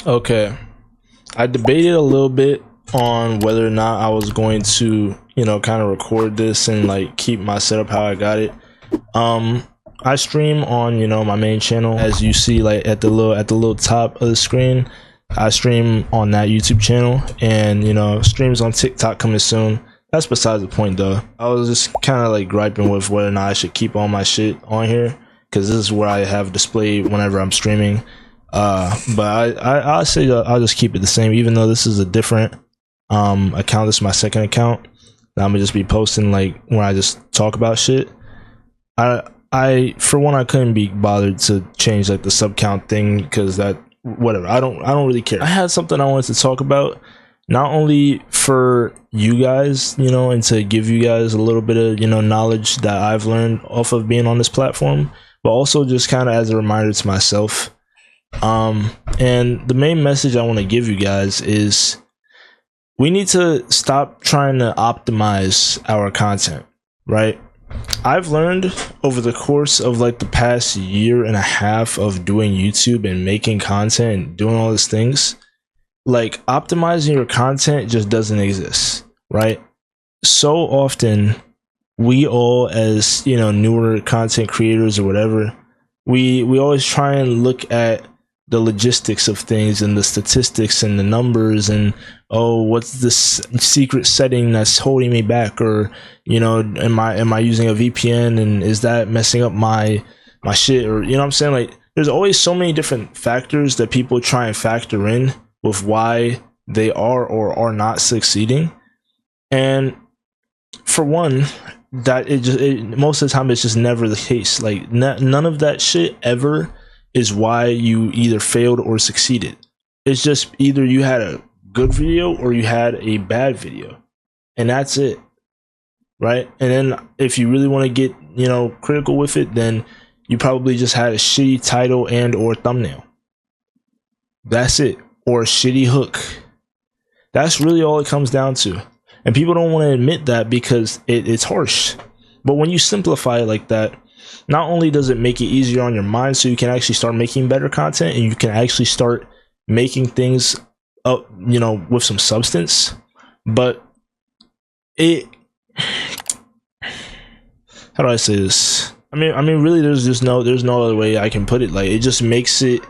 Okay, I debated a little bit on whether or not I was going to, kind of record this and like keep my setup how I got it. I stream on, my main channel, as you see, like at the little top of the screen. I stream on that YouTube channel, and streams on TikTok coming soon. That's besides the point, though. I was just kind of like griping with whether or not I should keep all my shit on here, because this is where I have displayed whenever I'm streaming. But I'll say I'll just keep it the same, even though this is a different account. This is my second account. I'm gonna just be posting like when I just talk about shit. I for one, I couldn't be bothered to change like the sub count thing, because that whatever. I don't really care. I had something I wanted to talk about, not only for you guys, and to give you guys a little bit of knowledge that I've learned off of being on this platform, but also just kind of as a reminder to myself. And the main message I want to give you guys is we need to stop trying to optimize our content, right? I've learned over the course of like the past year and a half of doing YouTube and making content and doing all these things, like optimizing your content just doesn't exist, right? So often we all, as newer content creators or whatever, we always try and look at the logistics of things and the statistics and the numbers and, oh, what's this secret setting that's holding me back, or am I using a VPN and is that messing up my shit, or what I'm saying? Like, there's always so many different factors that people try and factor in with why they are or are not succeeding. And for one, that most of the time it's just never the case. Like none of that shit ever is why you either failed or succeeded. It's just either you had a good video or you had a bad video, and that's it, right? And then if you really want to get critical with it, then you probably just had a shitty title and or thumbnail. That's it. Or a shitty hook. That's really all it comes down to. And people don't want to admit that because it's harsh. But when you simplify it like that, not only does it make it easier on your mind, so you can actually start making better content and you can actually start making things up, with some substance, but how do I say this? I mean, really, there's no other way I can put it. Like, it just makes it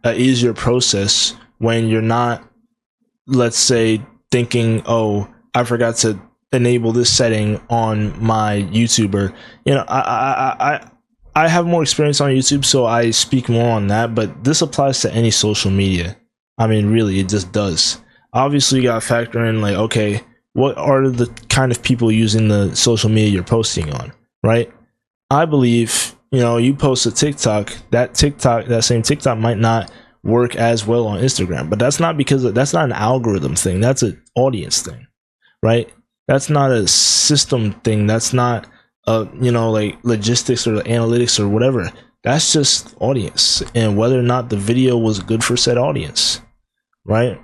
an easier process when you're not, let's say, thinking, oh, I forgot to enable this setting on my YouTuber. I have more experience on YouTube, so I speak more on that, but this applies to any social media. I mean, really, it just does. Obviously, you gotta factor in, like, okay, what are the kind of people using the social media you're posting on, right? I believe, you post a TikTok, that same TikTok might not work as well on Instagram, but that's not because that's not an algorithm thing. That's an audience thing, right? That's not a system thing. That's not like logistics or analytics or whatever. That's just audience and whether or not the video was good for said audience, right?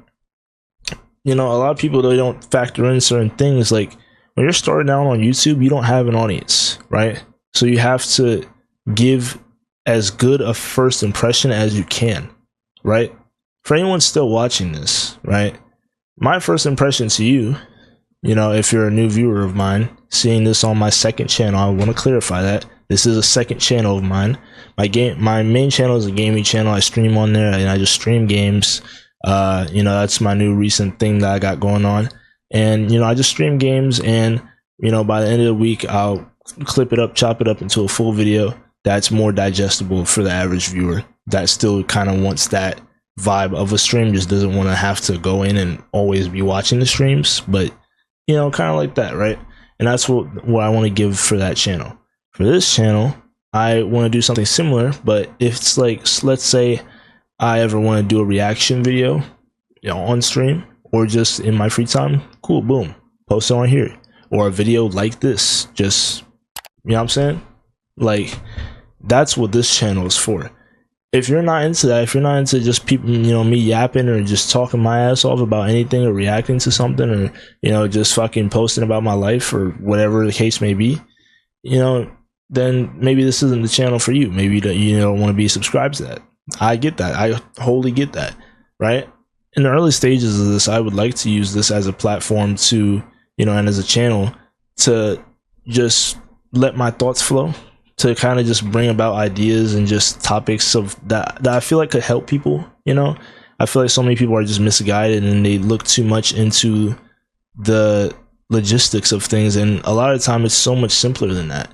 A lot of people, they don't factor in certain things. Like, when you're starting out on YouTube, you don't have an audience, right? So you have to give as good a first impression as you can, right? For anyone still watching this, right? My first impression to you, if you're a new viewer of mine, seeing this on my second channel, I want to clarify that this is a second channel of mine. My main channel is a gaming channel. I stream on there and I just stream games. That's my new recent thing that I got going on. And, I just stream games, and, by the end of the week, I'll clip it up, chop it up into a full video that's more digestible for the average viewer that still kind of wants that vibe of a stream, just doesn't want to have to go in and always be watching the streams, but kind of like that, right? And that's what I want to give for that channel. For this channel, I want to do something similar, but if it's like, let's say I ever want to do a reaction video, on stream or just in my free time, cool, boom, post it on here. Or a video like this, just, what I'm saying? Like, that's what this channel is for. If you're not into that, if you're not into just people, me yapping or just talking my ass off about anything or reacting to something or, just fucking posting about my life or whatever the case may be, then maybe this isn't the channel for you. Maybe you don't want to be subscribed to that. I get that. I wholly get that, right? in the early stages of this, I would like to use this as a platform to, and as a channel to just let my thoughts flow, to kind of just bring about ideas and just topics of that I feel like could help people. I feel like so many people are just misguided and they look too much into the logistics of things, and a lot of time it's so much simpler than that.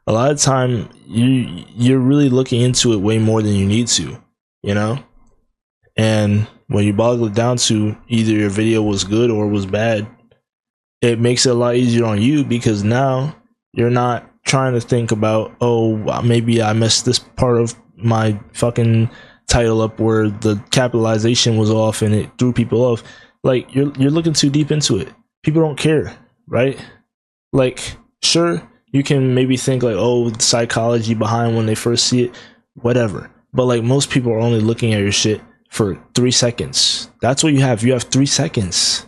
A lot of time you're really looking into it way more than you need to, and when you boggle it down to either your video was good or was bad, it makes it a lot easier on you, because now you're not trying to think about, oh, maybe I messed this part of my fucking title up where the capitalization was off and it threw people off. Like, you're looking too deep into it. People don't care, right? Like, sure, you can maybe think like, oh, the psychology behind when they first see it, whatever. But like, most people are only looking at your shit for 3 seconds. That's what you have. You have 3 seconds.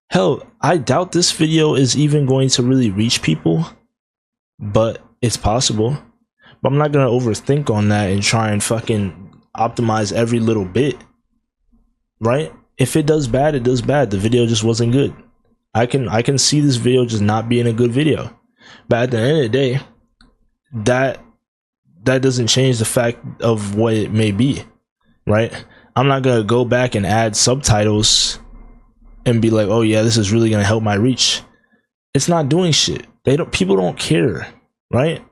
Hell, I doubt this video is even going to really reach people, but it's possible. But I'm not gonna overthink on that and try and fucking optimize every little bit, right? If it does bad, it does bad. The video just wasn't good. I can see this video just not being a good video, but at the end of the day, that doesn't change the fact of what it may be, right? I'm not gonna go back and add subtitles and be like, oh yeah, this is really gonna help my reach. It's not doing shit. People don't care, right?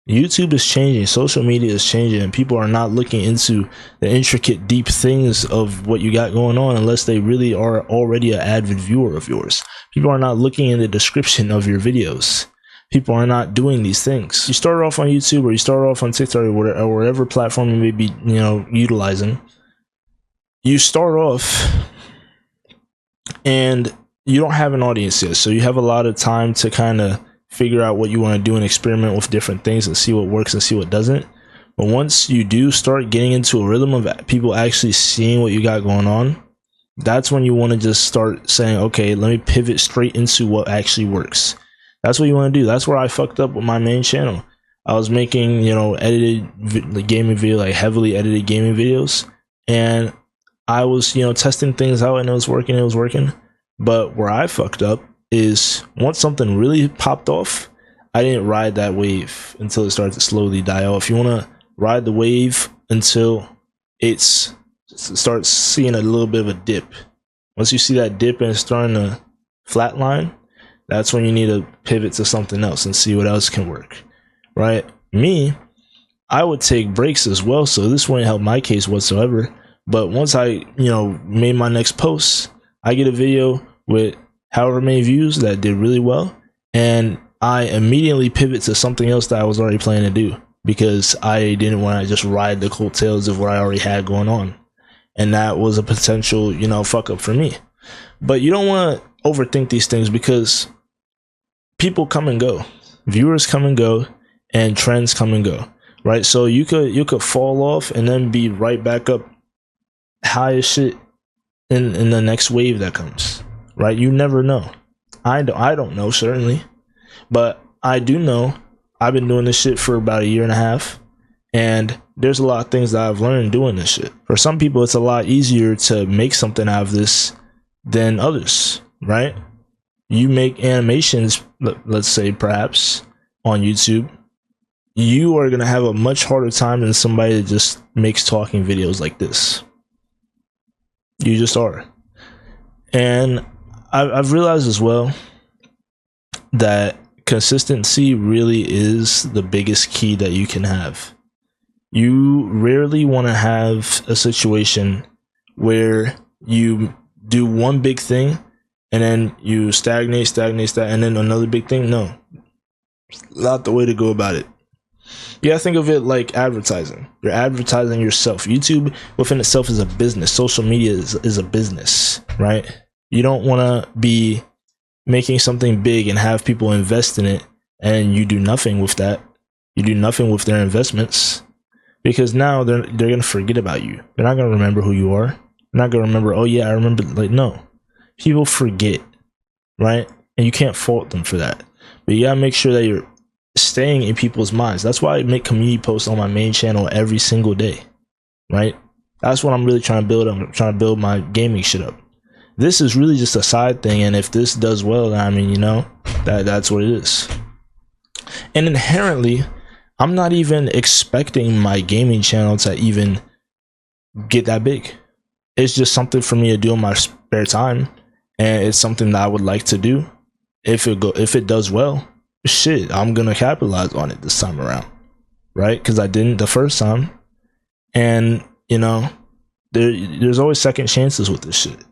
YouTube is changing, social media is changing, and people are not looking into the intricate, deep things of what you got going on unless they really are already an avid viewer of yours. People are not looking in the description of your videos. People are not doing these things. You start off on YouTube, or you start off on TikTok, or whatever platform you may be, utilizing. You start off and you don't have an audience yet, so you have a lot of time to kind of figure out what you want to do and experiment with different things and see what works and see what doesn't. But once you do start getting into a rhythm of people actually seeing what you got going on, that's when you want to just start saying, okay, let me pivot straight into what actually works. That's what you want to do. That's where I fucked up with my main channel. I was making, edited gaming video, like heavily edited gaming videos, and I was, testing things out, and it was working. But where I fucked up is, once something really popped off, I didn't ride that wave until it started to slowly die off. You want to ride the wave until it starts seeing a little bit of a dip. Once you see that dip and it's starting to flatline, that's when you need to pivot to something else and see what else can work, right? Me, I would take breaks as well, so this wouldn't help my case whatsoever. But once I, made my next post, I get a video with however many views that did really well, and I immediately pivot to something else that I was already planning to do, because I didn't want to just ride the coattails of what I already had going on. And that was a potential, fuck up for me. But you don't want to overthink these things, because people come and go, viewers come and go, and trends come and go, right? So you could fall off and then be right back up high as shit in the next wave that comes, right? You never know. I don't know, certainly, but I do know I've been doing this shit for about 1.5 years, and there's a lot of things that I've learned doing this shit. For some people, it's a lot easier to make something out of this than others, right? You make animations, let's say, perhaps on YouTube, you are going to have a much harder time than somebody that just makes talking videos like this. You just are. And I've realized as well that consistency really is the biggest key that you can have. You rarely want to have a situation where you do one big thing and then you stagnate, and then another big thing. No, not the way to go about it. You gotta think of it like advertising. You're advertising yourself. YouTube within itself is a business. Social media is a business, right? You don't want to be making something big and have people invest in it, and you do nothing with that. You do nothing with their investments, because now they're gonna forget about you. They're not gonna remember who you are. They're not gonna remember, oh yeah, I remember. Like, no, people forget, right? And you can't fault them for that. But you gotta make sure that you're staying in people's minds. That's why I make community posts on my main channel every single day, right? That's what I'm really trying to build. I'm trying to build my gaming shit up. This is really just a side thing, and if this does well, then I mean, you know, that's what it is. And inherently, I'm not even expecting my gaming channel to even get that big. It's just something for me to do in my spare time, and it's something that I would like to do. If it does well, shit, I'm gonna capitalize on it this time around, right? Because I didn't the first time, and you know, there's always second chances with this shit.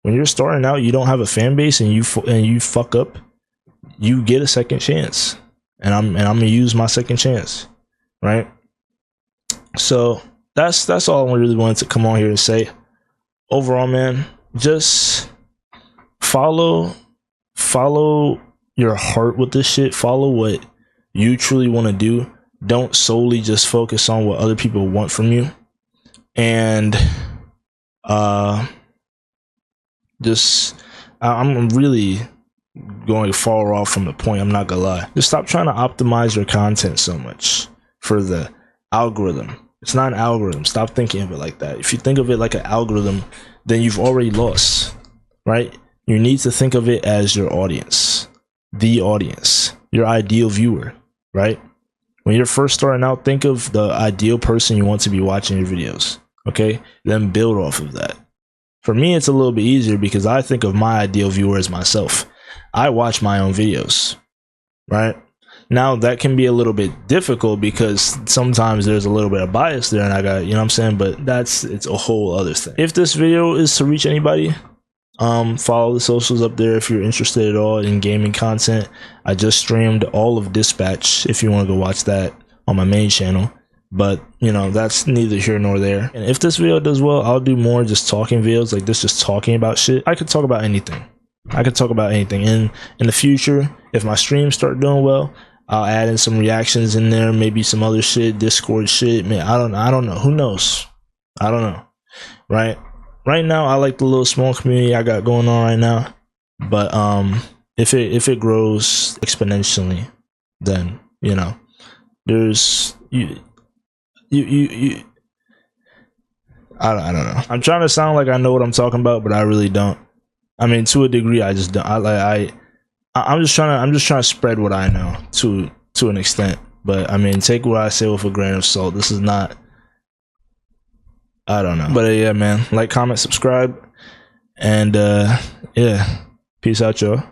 When you're starting out, you don't have a fan base, and you fuck up, you get a second chance, and I'm gonna use my second chance, right? So that's all I really wanted to come on here and say. Overall, man, just follow your heart with this shit. Follow what you truly want to do. Don't solely just focus on what other people want from you. And I'm really going far off from the point, I'm not gonna lie. Just stop trying to optimize your content so much for the algorithm. It's not an algorithm. Stop thinking of it like that. If you think of it like an algorithm, then you've already lost, right? You need to think of it as your audience, the audience, your ideal viewer, right? When you're first starting out, think of the ideal person you want to be watching your videos, okay? Then build off of that. For me, it's a little bit easier because I think of my ideal viewer as myself. I watch my own videos, right? Now that can be a little bit difficult because sometimes there's a little bit of bias there, and I got, you know what I'm saying? But it's a whole other thing. If this video is to reach anybody, follow the socials up there if you're interested at all in gaming content. I just streamed all of Ypacc if you want to go watch that on my main channel. But you know, that's neither here nor there. And if this video does well, I'll do more just talking videos like this, just talking about shit. I could talk about anything. I could talk about anything. And in the future, if my streams start doing well, I'll add in some reactions in there, maybe some other shit, Discord shit. Man, I don't know. Who knows? I don't know. Right now, I like the little small community I got going on right now. But if it grows exponentially, then you know, there's you I don't know. I'm trying to sound like I know what I'm talking about, but I really don't. I mean, to a degree, I just don't. I'm just trying to spread what I know to an extent. But I mean, take what I say with a grain of salt. This is not, I don't know. But yeah, man, like, comment, subscribe, and yeah, peace out, y'all.